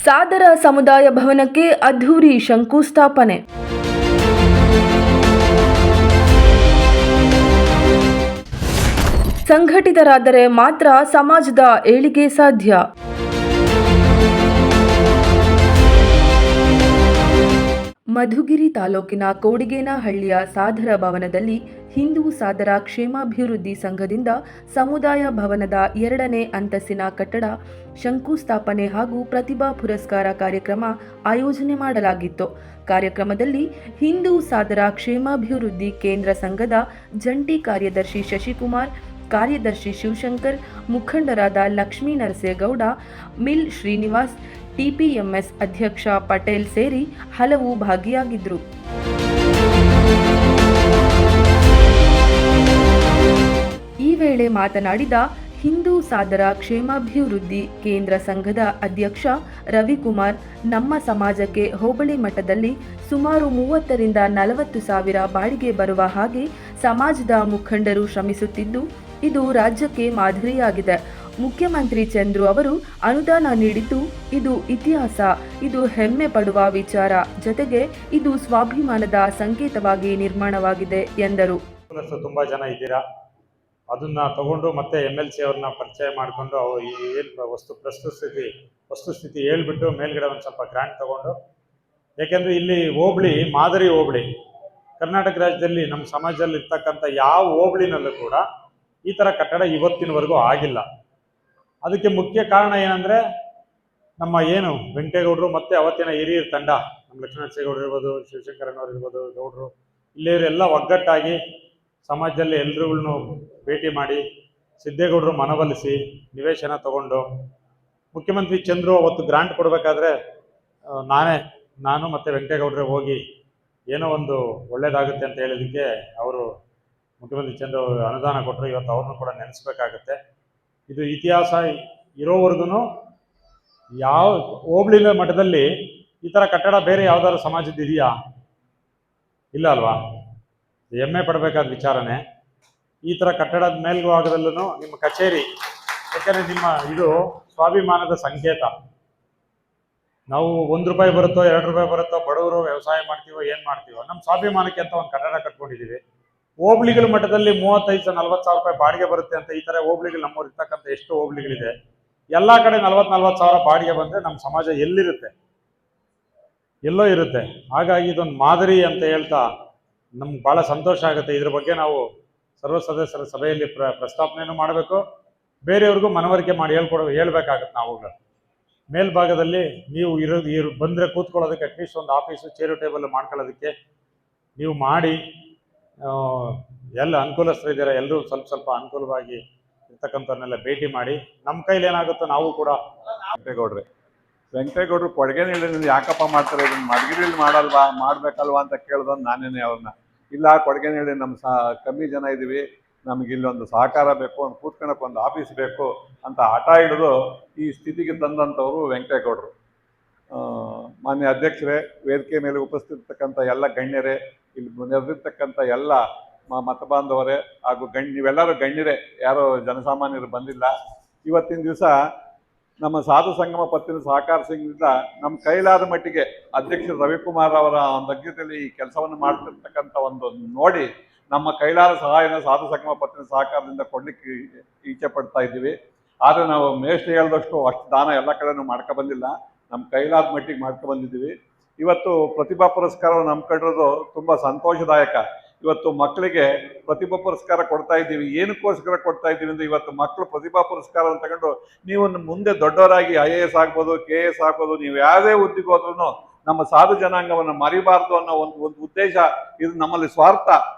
ಸಾದರ ಸಮುದಾಯ ಭವನಕ್ಕೆ ಅದ್ಧೂರಿ ಶಂಕುಸ್ಥಾಪನೆ. ಸಂಘಟಿತರಾದರೆ ಮಾತ್ರ ಸಮಾಜದ ಏಳಿಗೆ ಸಾಧ್ಯ. ಮಧುಗಿರಿ ತಾಲೂಕಿನ ಕೋಡಿಗೇನಹಳ್ಳಿಯ ಸಾದರ ಭವನದಲ್ಲಿ ಹಿಂದೂ ಸಾದರ ಕ್ಷೇಮಾಭಿವೃದ್ಧಿ ಸಂಘದಿಂದ ಸಮುದಾಯ ಭವನದ 2ನೇ ಅಂತಸ್ತಿನ ಕಟ್ಟಡ ಶಂಕುಸ್ಥಾಪನೆ ಹಾಗೂ ಪ್ರತಿಭಾ ಪುರಸ್ಕಾರ ಕಾರ್ಯಕ್ರಮ ಆಯೋಜನೆ ಮಾಡಲಾಗಿತ್ತು. ಕಾರ್ಯಕ್ರಮದಲ್ಲಿ ಹಿಂದೂ ಸಾದರ ಕ್ಷೇಮಾಭಿವೃದ್ಧಿ ಕೇಂದ್ರ ಸಂಘದ ಜಂಟಿ ಕಾರ್ಯದರ್ಶಿ ಶಶಿಕುಮಾರ್, ಕಾರ್ಯದರ್ಶಿ ಶಿವಶಂಕರ್, ಮುಖಂಡರಾದ ಲಕ್ಷ್ಮೀ ನರಸೇಗೌಡ, ಮಿಲ್ ಶ್ರೀನಿವಾಸ್, ಟಿಪಿಎಂಎಸ್ ಅಧ್ಯಕ್ಷ ಪಟೇಲ್ ಸೇರಿ ಹಲವು ಭಾಗಿಯಾಗಿದ್ದರು. ಈ ವೇಳೆ ಮಾತನಾಡಿದ ಹಿಂದೂ ಸಾದರ ಕ್ಷೇಮಾಭಿವೃದ್ಧಿ ಕೇಂದ್ರ ಸಂಘದ ಅಧ್ಯಕ್ಷ ರವಿಕುಮಾರ್, ನಮ್ಮ ಸಮಾಜಕ್ಕೆ ಹೋಬಳಿ ಮಟ್ಟದಲ್ಲಿ ಸುಮಾರು 30 ರಿಂದ 40 ಸಾವಿರ ಬಾಡಿಗೆ ಬರುವ ಹಾಗೆ ಸಮಾಜದ ಮುಖಂಡರು ಶ್ರಮಿಸುತ್ತಿದ್ದು, ಇದು ರಾಜ್ಯಕ್ಕೆ ಮಾದರಿಯಾಗಿದೆ. ಮುಖ್ಯಮಂತ್ರಿ ಚಂದ್ರು ಅವರು ಅನುದಾನ ನೀಡಿದ್ದು ಇದು ಇತಿಹಾಸ, ಇದು ಹೆಮ್ಮೆ ಪಡುವ ವಿಚಾರ, ಜೊತೆಗೆ ಇದು ಸ್ವಾಭಿಮಾನದ ಸಂಕೇತವಾಗಿ ನಿರ್ಮಾಣವಾಗಿದೆ ಎಂದರು. ತುಂಬಾ ಜನ ಇದ್ದೀರಾ, ಅದನ್ನ ತಗೊಂಡು ಮತ್ತೆ MLC ಅವ್ರನ್ನ ಪರಿಚಯ ಮಾಡಿಕೊಂಡು ಅವ್ರು ಏನು ವಸ್ತುಸ್ಥಿತಿ ಹೇಳ್ಬಿಟ್ಟು ಮೇಲ್ಗಡೆ ಒಂದು ಸ್ವಲ್ಪ ಗ್ರಾಂಟ್ ತಗೊಂಡು, ಯಾಕೆಂದ್ರೆ ಇಲ್ಲಿ ಹೋಬಳಿ ಮಾದರಿ ಹೋಬಳಿ, ಕರ್ನಾಟಕ ರಾಜ್ಯದಲ್ಲಿ ನಮ್ಮ ಸಮಾಜದಲ್ಲಿ ಇರ್ತಕ್ಕಂಥ ಯಾವ ಹೋಬಳಿನಲ್ಲೂ ಕೂಡ ಈ ಥರ ಕಟ್ಟಡ ಇವತ್ತಿನವರೆಗೂ ಆಗಿಲ್ಲ. ಅದಕ್ಕೆ ಮುಖ್ಯ ಕಾರಣ ಏನಂದರೆ ನಮ್ಮ ಏನು ವೆಂಕಟೇಗೌಡರು ಮತ್ತು ಅವತ್ತಿನ ಹಿರಿಯರ ತಂಡ, ನಮ್ಮ ಲಕ್ಷ್ಮಣೇಗೌಡರು ಇರ್ಬೋದು, ಶಿವಶಂಕರನವ್ರು ಇರ್ಬೋದು, ಗೌಡರು ಇಲ್ಲಿಯವರೆಲ್ಲ ಒಗ್ಗಟ್ಟಾಗಿ ಸಮಾಜದಲ್ಲಿ ಎಲ್ರುಗಳನ್ನು ಭೇಟಿ ಮಾಡಿ ಸಿದ್ದೇಗೌಡರು ಮನವೊಲಿಸಿ ನಿವೇಶನ ತಗೊಂಡು, ಮುಖ್ಯಮಂತ್ರಿ ಚಂದ್ರು ಅವತ್ತು ಗ್ರಾಂಟ್ ಕೊಡಬೇಕಾದ್ರೆ ನಾನು ಮತ್ತು ವೆಂಕಟೇಗೌಡರೇ ಹೋಗಿ ಏನೋ ಒಂದು ಒಳ್ಳೇದಾಗುತ್ತೆ ಅಂತ ಹೇಳಿದ್ದಕ್ಕೆ ಅವರು ಮುಖ್ಯಮಂತ್ರಿ ಚಂದ್ರು ಅನುದಾನ ಕೊಟ್ಟರು. ಇವತ್ತು ಅವ್ರನ್ನೂ ಕೂಡ ನೆನೆಸ್ಬೇಕಾಗತ್ತೆ. ಇದು ಇತಿಹಾಸ ಇರೋವರೆಗೂ ಯಾವ ಹೋಬಳಿನ ಮಟ್ಟದಲ್ಲಿ ಈ ಥರ ಕಟ್ಟಡ ಬೇರೆ ಯಾವ್ದಾದ್ರು ಸಮಾಜದ ಇದೆಯಾ? ಇಲ್ಲ ಅಲ್ವಾ? ಹೆಮ್ಮೆ ಪಡಬೇಕಾದ ವಿಚಾರನೇ. ಈ ಥರ ಕಟ್ಟಡದ ಮೇಲ್ಭಾಗದಲ್ಲೂ ನಿಮ್ಮ ಕಚೇರಿ, ಯಾಕಂದರೆ ನಿಮ್ಮ ಇದು ಸ್ವಾಭಿಮಾನದ ಸಂಕೇತ. ನಾವು ₹1 ಬರುತ್ತೋ ₹2 ಬರುತ್ತೋ, ಬಡವರು ವ್ಯವಸಾಯ ಮಾಡ್ತೀವೋ ಏನು ಮಾಡ್ತೀವೋ, ನಮ್ಮ ಸ್ವಾಭಿಮಾನಕ್ಕೆ ಅಂತ ಒಂದು ಕಟ್ಟಡ ಕಟ್ಕೊಂಡಿದ್ದೀವಿ. ಹೋಬಳಿಗಳ ಮಟ್ಟದಲ್ಲಿ 35-40 ಸಾವಿರ ರೂಪಾಯಿ ಬಾಡಿಗೆ ಬರುತ್ತೆ ಅಂತ ಈ ಥರ ಹೋಬಳಿಗಳು ನಮ್ಮವ್ರು ಇರ್ತಕ್ಕಂಥ ಎಷ್ಟು ಹೋಬಳಿಗಳಿದೆ, ಎಲ್ಲ ಕಡೆ 40-40 ಸಾವಿರ ಬಾಡಿಗೆ ಬಂದರೆ ನಮ್ಮ ಸಮಾಜ ಎಲ್ಲಿರುತ್ತೆ? ಎಲ್ಲೋ ಇರುತ್ತೆ. ಹಾಗಾಗಿ ಇದೊಂದು ಮಾದರಿ ಅಂತ ಹೇಳ್ತಾ ನಮ್ಗೆ ಭಾಳ ಸಂತೋಷ ಆಗುತ್ತೆ. ಇದ್ರ ಬಗ್ಗೆ ನಾವು ಸರ್ವ ಸದಸ್ಯರ ಸಭೆಯಲ್ಲಿ ಪ್ರಸ್ತಾಪನೆಯನ್ನು ಮಾಡಬೇಕು, ಬೇರೆಯವ್ರಿಗೂ ಮನವರಿಕೆ ಮಾಡಿ ಹೇಳ್ಬೇಕಾಗತ್ತೆ. ನಾವುಗಳು ಮೇಲ್ಭಾಗದಲ್ಲಿ ನೀವು ಬಂದರೆ ಕೂತ್ಕೊಳ್ಳೋದಕ್ಕೆ ಅಟ್ಲೀಸ್ಟ್ ಒಂದು ಆಫೀಸು, ಚೇರು, ಟೇಬಲ್ ಮಾಡ್ಕೊಳ್ಳೋದಕ್ಕೆ ನೀವು ಮಾಡಿ, ಎಲ್ಲ ಅನುಕೂಲಸ್ಥರಿದ್ದಾರೆ, ಎಲ್ಲರೂ ಸ್ವಲ್ಪ ಅನುಕೂಲವಾಗಿ ಇರ್ತಕ್ಕಂಥವ್ರನ್ನೆಲ್ಲ ಭೇಟಿ ಮಾಡಿ ನಮ್ಮ ಕೈಲಿ ಏನಾಗುತ್ತೋ ನಾವು ಕೂಡ. ವೆಂಕಟೇಗೌಡರು ಕೊಡಗೇನಹಳ್ಳಿಯಿಂದ ಯಾಕಪ್ಪ ಮಾಡ್ತಾರೆ, ಇದನ್ನು ಮಧುಗಿರಿಯಲ್ಲಿ ಮಾಡಬೇಕಲ್ವಾ ಅಂತ ಕೇಳಿದೊಂದು ನಾನೇನೆ ಅವ್ರನ್ನ. ಇಲ್ಲ, ಕೊಡಗೇನಹಳ್ಳಿ ನಮ್ಮ ಕಮ್ಮಿ ಜನ ಇದ್ದೀವಿ, ನಮಗೆ ಇಲ್ಲೊಂದು ಸಹಕಾರ ಬೇಕು, ಒಂದು ಕೂತ್ಕೊಳ್ಳೋಕೆ ಒಂದು ಆಫೀಸ್ ಬೇಕು ಅಂತ ಹಠ ಹಿಡಿದು ಈ ಸ್ಥಿತಿಗೆ ತಂದಂಥವರು ವೆಂಕಟೇಗೌಡರು. ಮಾನ್ಯ ಅಧ್ಯಕ್ಷರೇ, ವೇದಿಕೆ ಮೇಲೆ ಉಪಸ್ಥಿತರ್ತಕ್ಕಂಥ ಎಲ್ಲ ಗಣ್ಯರೇ, ಇಲ್ಲಿ ನೆರೆದಿರ್ತಕ್ಕಂಥ ಎಲ್ಲ ಮತ ಬಾಂಧವರೇ ಹಾಗೂ ನೀವೆಲ್ಲರೂ ಗಣ್ಯರೇ, ಯಾರೋ ಜನಸಾಮಾನ್ಯರು ಬಂದಿಲ್ಲ. ಇವತ್ತಿನ ದಿವಸ ನಮ್ಮ ಸಾಧು ಸಂಗಮ ಪತ್ತಿನ ಸಹಕಾರ ಸಂಘದಿಂದ ನಮ್ಮ ಕೈಲಾದ ಮಟ್ಟಿಗೆ ಅಧ್ಯಕ್ಷರು ರವಿಕುಮಾರ್ ಅವರ ಅಧ್ಯಕ್ಷತೆಯಲ್ಲಿ ಈ ಕೆಲಸವನ್ನು ಮಾಡ್ತಿರ್ತಕ್ಕಂಥ ಒಂದು ನೋಡಿ ನಮ್ಮ ಕೈಲಾದ ಸಹಾಯನ ಸಾಧು ಸಂಗಮ ಪತ್ತಿನ ಸಹಕಾರದಿಂದ ಕೊಡ್ಲಿಕ್ಕೆ ಇಚ್ಛೆ ಪಡ್ತಾ ಇದ್ದೀವಿ. ಆದರೆ ನಾವು ಮೇಷ್ಟ್ರು ಹೇಳಿದಷ್ಟು ಅಷ್ಟು ದಾನ ಎಲ್ಲ ಕಡೆನೂ ಬಂದಿಲ್ಲ, ನಮ್ಮ ಕೈಲಾದ ಮಟ್ಟಿಗೆ ಬಂದಿದ್ದೀವಿ. ಇವತ್ತು ಪ್ರತಿಭಾ ಪುರಸ್ಕಾರವನ್ನು ಹಮ್ಮಿಕೊಂಡಿರೋದು ತುಂಬ ಸಂತೋಷದಾಯಕ. ಇವತ್ತು ಮಕ್ಕಳಿಗೆ ಪ್ರತಿಭಾ ಪುರಸ್ಕಾರ ಕೊಡ್ತಾ ಇದ್ದೀವಿ. ಏನಕ್ಕೋಸ್ಕರ ಕೊಡ್ತಾ ಇದ್ದೀವಿ ಅಂದರೆ, ಇವತ್ತು ಮಕ್ಕಳು ಪ್ರತಿಭಾ ಪುರಸ್ಕಾರವನ್ನು ತಗೊಂಡು ನೀವು ಮುಂದೆ ದೊಡ್ಡವರಾಗಿ IAS ಆಗ್ಬೋದು, KS ಆಗ್ಬೋದು, ನೀವು ಯಾವುದೇ ಹುದ್ದೆಗೆ ಹೋದ್ರೂ ನಮ್ಮ ಸಾಧು ಜನಾಂಗವನ್ನು ಮರಿಬಾರ್ದು ಅನ್ನೋ ಒಂದು ಉದ್ದೇಶ. ಇದು ನಮ್ಮಲ್ಲಿ ಸ್ವಾರ್ಥ.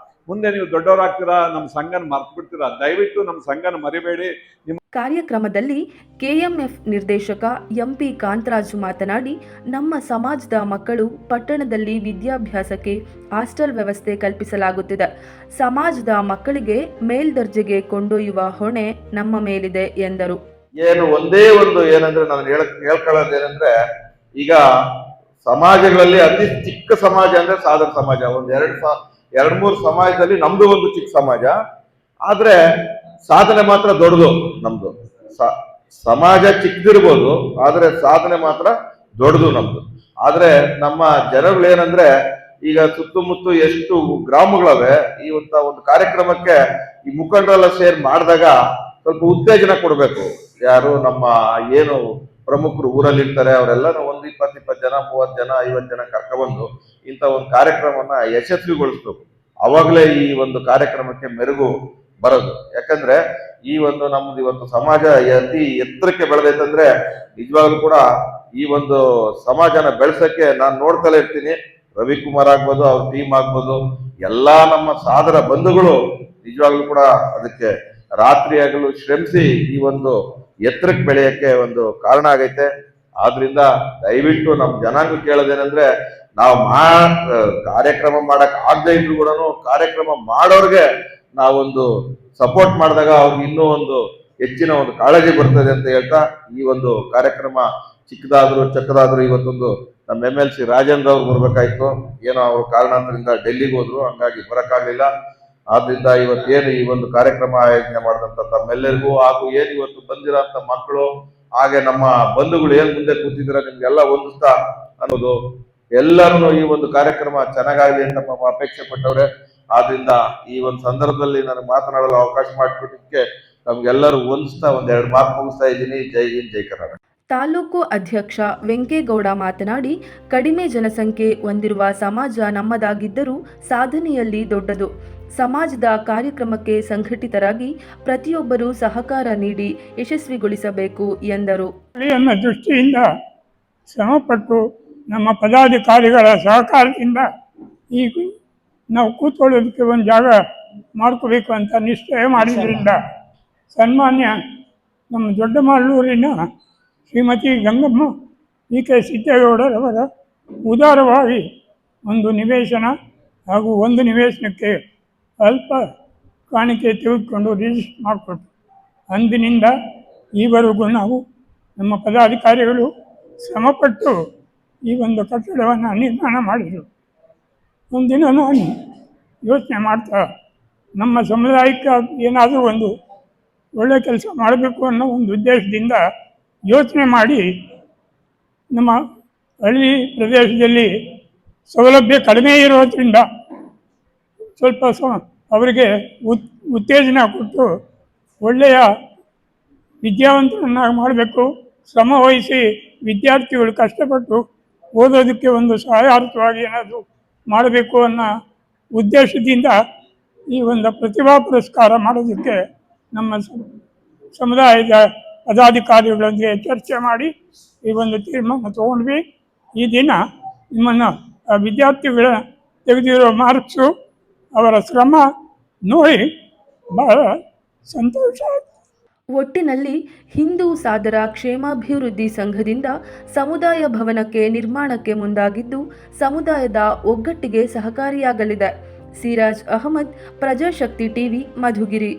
ಮುಂದೆ ನೀವು ದೊಡ್ಡವರಾಗ್ತೀರಾ, ನಮ್ಮ ಸಂಘನ ಮರ್ತು ಬಿಡ್ತೀರಾ. ದಯವಿಟ್ಟು ನಮ್ಮ ಸಂಘನ ಮರಿಬೇಡಿ. ಕಾರ್ಯಕ್ರಮದಲ್ಲಿ KMF ನಿರ್ದೇಶಕ MP ಕಾಂತರಾಜು ಮಾತನಾಡಿ, ನಮ್ಮ ಸಮಾಜದ ಮಕ್ಕಳು ಪಟ್ಟಣದಲ್ಲಿ ವಿದ್ಯಾಭ್ಯಾಸಕ್ಕೆ ಹಾಸ್ಟೆಲ್ ವ್ಯವಸ್ಥೆ ಕಲ್ಪಿಸಲಾಗುತ್ತಿದೆ. ಸಮಾಜದ ಮಕ್ಕಳಿಗೆ ಮೇಲ್ದರ್ಜೆಗೆ ಕೊಂಡೊಯ್ಯುವ ಹೊಣೆ ನಮ್ಮ ಮೇಲಿದೆ ಎಂದರು. ಒಂದೇ ಒಂದು ಏನಂದ್ರೆ ನಾನು ಹೇಳ್ಕೊಳ್ಳೋದೇನೆಂದ್ರೆ, ಈಗ ಸಮಾಜಗಳಲ್ಲಿ ಅತಿ ಚಿಕ್ಕ ಸಮಾಜ ಅಂದ್ರೆ ಸಾಧನ ಸಮಾಜ. ಒಂದು 2-3 ಸಮಾಜದಲ್ಲಿ ನಮ್ದು ಒಂದು ಚಿಕ್ಕ ಸಮಾಜ, ಆದ್ರೆ ಸಾಧನೆ ಮಾತ್ರ ದೊಡ್ಡದು. ನಮ್ದು ಸಮಾಜ ಚಿಕ್ಕದಿರ್ಬೋದು, ಆದ್ರೆ ಸಾಧನೆ ಮಾತ್ರ ದೊಡ್ಡದು ನಮ್ದು. ಆದ್ರೆ ನಮ್ಮ ಜನಗಳೇನಂದ್ರೆ ಈಗ ಸುತ್ತಮುತ್ತ ಎಷ್ಟು ಗ್ರಾಮಗಳವೆ, ಈ ಒಂದು ಕಾರ್ಯಕ್ರಮಕ್ಕೆ ಈ ಮುಖಂಡರೆಲ್ಲ ಸೇರಿ ಮಾಡಿದಾಗ ಸ್ವಲ್ಪ ಉತ್ತೇಜನ ಕೊಡ್ಬೇಕು. ಯಾರು ನಮ್ಮ ಏನು ಪ್ರಮುಖರು ಊರಲ್ಲಿ ಇರ್ತಾರೆ ಅವರೆಲ್ಲ ಒಂದು 20 ಜನ, 30 ಜನ, 50 ಜನ ಕರ್ಕೊಬಂದು ಇಂಥ ಒಂದು ಕಾರ್ಯಕ್ರಮವನ್ನ ಯಶಸ್ವಿಗೊಳಿಸ್ಬೇಕು. ಅವಾಗಲೇ ಈ ಒಂದು ಕಾರ್ಯಕ್ರಮಕ್ಕೆ ಮೆರುಗು ಬರೋದು. ಯಾಕಂದ್ರೆ ಈ ಒಂದು ನಮ್ದು ಇವತ್ತು ಸಮಾಜ ಅತಿ ಎತ್ತರಕ್ಕೆ ಬೆಳೆದೈತಂದ್ರೆ ನಿಜವಾಗ್ಲೂ ಕೂಡ ಈ ಒಂದು ಸಮಾಜನ ಬೆಳೆಸಕ್ಕೆ ನಾನು ನೋಡ್ತಲೇ ಇರ್ತೀನಿ. ರವಿಕುಮಾರ್ ಆಗ್ಬೋದು, ಅವ್ರ ಟೀಮ್ ಆಗ್ಬೋದು, ಎಲ್ಲಾ ನಮ್ಮ ಸಾದರ ಬಂಧುಗಳು ನಿಜವಾಗ್ಲೂ ಕೂಡ ಅದಕ್ಕೆ ರಾತ್ರಿ ಹಗಲು ಶ್ರಮಿಸಿ ಈ ಒಂದು ಎತ್ತರಕ್ಕೆ ಬೆಳೆಯಕ್ಕೆ ಒಂದು ಕಾರಣ ಆಗೈತೆ. ಆದ್ರಿಂದ ದಯವಿಟ್ಟು ನಮ್ಮ ಜನಾಂಗ ಕೇಳೋದೇನಂದ್ರೆ, ನಾವು ಕಾರ್ಯಕ್ರಮ ಮಾಡಕ್ ಆಗದೆ ಇದ್ರು ಕೂಡ ಕಾರ್ಯಕ್ರಮ ಮಾಡೋರ್ಗೆ ನಾವೊಂದು ಸಪೋರ್ಟ್ ಮಾಡಿದಾಗ ಅವ್ರಿಗೆ ಇನ್ನೂ ಒಂದು ಹೆಚ್ಚಿನ ಒಂದು ಕಾಳಜಿ ಬರ್ತದೆ ಅಂತ ಹೇಳ್ತಾ, ಈ ಒಂದು ಕಾರ್ಯಕ್ರಮ ಚಿಕ್ಕದಾದ್ರೂ ಚಕ್ಕದಾದ್ರೂ ಇವತ್ತೊಂದು ನಮ್ಮ MLC ರಾಜೇಂದ್ರ ಅವ್ರು ಬರ್ಬೇಕಾಯ್ತು. ಏನೋ ಅವ್ರ ಕಾರಣಾಂತರದಿಂದ ಡೆಲ್ಲಿಗೆ ಹೋದ್ರು, ಹಂಗಾಗಿ ಬರಕ್ಕಾಗ್ಲಿಲ್ಲ. ಆದ್ರಿಂದ ಇವತ್ತೇನು ಈ ಒಂದು ಕಾರ್ಯಕ್ರಮ ಆಯೋಜನೆ ಮಾಡಿದಂತ ತಮ್ಮೆಲ್ಲರಿಗೂ ಹಾಗೂ ಏನ್ ಇವತ್ತು ಬಂದಿರೋಂತ ಮಕ್ಕಳು ಹಾಗೆ ನಮ್ಮ ಬಂಧುಗಳು ಏನ್ ಮುಂದೆ ಕೂತಿದ್ರ ನಿಮ್ಗೆಲ್ಲ ಹೊಂದಿಸ್ತಾ ಅನ್ನೋದು, ಎಲ್ಲರೂ ಈ ಒಂದು ಕಾರ್ಯಕ್ರಮ ಚೆನ್ನಾಗಾಗ್ಲಿ ಅಂತ ಅಪೇಕ್ಷೆ ಪಟ್ಟವ್ರೆ. ಆದ್ರಿಂದ ಈ ಒಂದು ಸಂದರ್ಭದಲ್ಲಿ ನನಗೆ ಮಾತನಾಡಲು ಅವಕಾಶ ಮಾಡಿಕೊಟ್ಟಿದ್ದಕ್ಕೆ ನಮ್ಗೆಲ್ಲರೂ ಹೊಂದಿಸ್ತಾ ಒಂದೆರಡು ಮಾತು ಮುಗಿಸ್ತಾ ಇದ್ದೀನಿ. ಜೈ ಹಿಂದ್, ಜೈ ಕರ್ನಾಟಕ. ತಾಲೂಕು ಅಧ್ಯಕ್ಷ ವೆಂಕೇಗೌಡ ಮಾತನಾಡಿ, ಕಡಿಮೆ ಜನಸಂಖ್ಯೆ ಹೊಂದಿರುವ ಸಮಾಜ ನಮ್ಮದಾಗಿದ್ದರೂ ಸಾಧನೆಯಲ್ಲಿ ದೊಡ್ಡದು. ಸಮಾಜದ ಕಾರ್ಯಕ್ರಮಕ್ಕೆ ಸಂಘಟಿತರಾಗಿ ಪ್ರತಿಯೊಬ್ಬರೂ ಸಹಕಾರ ನೀಡಿ ಯಶಸ್ವಿಗೊಳಿಸಬೇಕು ಎಂದರು. ನನ್ನ ದೃಷ್ಟಿಯಿಂದ ಶ್ರಮಪಟ್ಟು ನಮ್ಮ ಪದಾಧಿಕಾರಿಗಳ ಸಹಕಾರದಿಂದ ಈಗ ನಾವು ಕೂತ್ಕೊಳ್ಳೋದಕ್ಕೆ ಒಂದು ಜಾಗ ಮಾಡ್ಕೋಬೇಕು ಅಂತ ನಿಶ್ಚಯ ಮಾಡಿದ್ರಿಂದ ಸನ್ಮಾನ್ಯ ನಮ್ಮ ದೊಡ್ಡಮಲ್ಲೂರಿನ ಶ್ರೀಮತಿ ಗಂಗಮ್ಮ ಕೆ ಸಿದ್ದೇಗೌಡರವರ ಉದಾರವಾಗಿ ಒಂದು ನಿವೇಶನ ಹಾಗೂ ಒಂದು ನಿವೇಶನಕ್ಕೆ ಅಲ್ಪ ಕಾಣಿಕೆ ತೆಗೆದುಕೊಂಡು ರಿಜಿಸ್ಟರ್ ಮಾಡಿಕೊಟ್ಟು, ಅಂದಿನಿಂದ ಈವರೆಗೂ ನಾವು ನಮ್ಮ ಪದಾಧಿಕಾರಿಗಳು ಶ್ರಮಪಟ್ಟು ಈ ಒಂದು ಕಟ್ಟಡವನ್ನು ನಿರ್ಮಾಣ ಮಾಡಿದರು. ಒಂದಿನ ನಾನು ಯೋಚನೆ ಮಾಡ್ತಾ ನಮ್ಮ ಸಮುದಾಯಕ್ಕೆ ಏನಾದರೂ ಒಂದು ಒಳ್ಳೆಯ ಕೆಲಸ ಮಾಡಬೇಕು ಅನ್ನೋ ಒಂದು ಉದ್ದೇಶದಿಂದ ಯೋಚನೆ ಮಾಡಿ, ನಮ್ಮ ಹಳ್ಳಿ ಪ್ರದೇಶದಲ್ಲಿ ಸೌಲಭ್ಯ ಕಡಿಮೆ ಇರೋದ್ರಿಂದ ಸ್ವಲ್ಪ ಅವರಿಗೆ ಉತ್ತೇಜನ ಕೊಟ್ಟು ಒಳ್ಳೆಯ ವಿದ್ಯಾವಂತರನ್ನಾಗಿ ಮಾಡಬೇಕು, ಶ್ರಮ ವಹಿಸಿ ವಿದ್ಯಾರ್ಥಿಗಳು ಕಷ್ಟಪಟ್ಟು ಓದೋದಕ್ಕೆ ಒಂದು ಸಹಾಯಾರ್ಥವಾಗಿ ಏನಾದರೂ ಮಾಡಬೇಕು ಅನ್ನೋ ಉದ್ದೇಶದಿಂದ ಈ ಒಂದು ಪ್ರತಿಭಾ ಪುರಸ್ಕಾರ ಮಾಡೋದಕ್ಕೆ ನಮ್ಮ ಸಮುದಾಯದ ಪದಾಧಿಕಾರಿಗಳೊಂದಿಗೆ ಚರ್ಚೆ ಮಾಡಿ ಈ ಒಂದು ತೀರ್ಮಾನ ತಗೊಂಡ್ವಿ. ಈ ದಿನ ನಿಮ್ಮನ್ನು ವಿದ್ಯಾರ್ಥಿಗಳ ತೆಗೆದಿರೋ ಮಾರ್ಕ್ಸು, ಅವರ ಶ್ರಮ ನೋಡಿ ಬಹಳ ಸಂತೋಷ ಆಯಿತು. ಒಟ್ಟಿನಲ್ಲಿ ಹಿಂದೂ ಸಾದರ ಕ್ಷೇಮಾಭಿವೃದ್ಧಿ ಸಂಘದಿಂದ ಸಮುದಾಯ ಭವನಕ್ಕೆ ನಿರ್ಮಾಣಕ್ಕೆ ಮುಂದಾಗಿದ್ದು ಸಮುದಾಯದ ಒಗ್ಗಟ್ಟಿಗೆ ಸಹಕಾರಿಯಾಗಲಿದೆ. ಸಿರಾಜ್ ಅಹಮದ್, ಪ್ರಜಾಶಕ್ತಿ ಟಿವಿ, ಮಧುಗಿರಿ.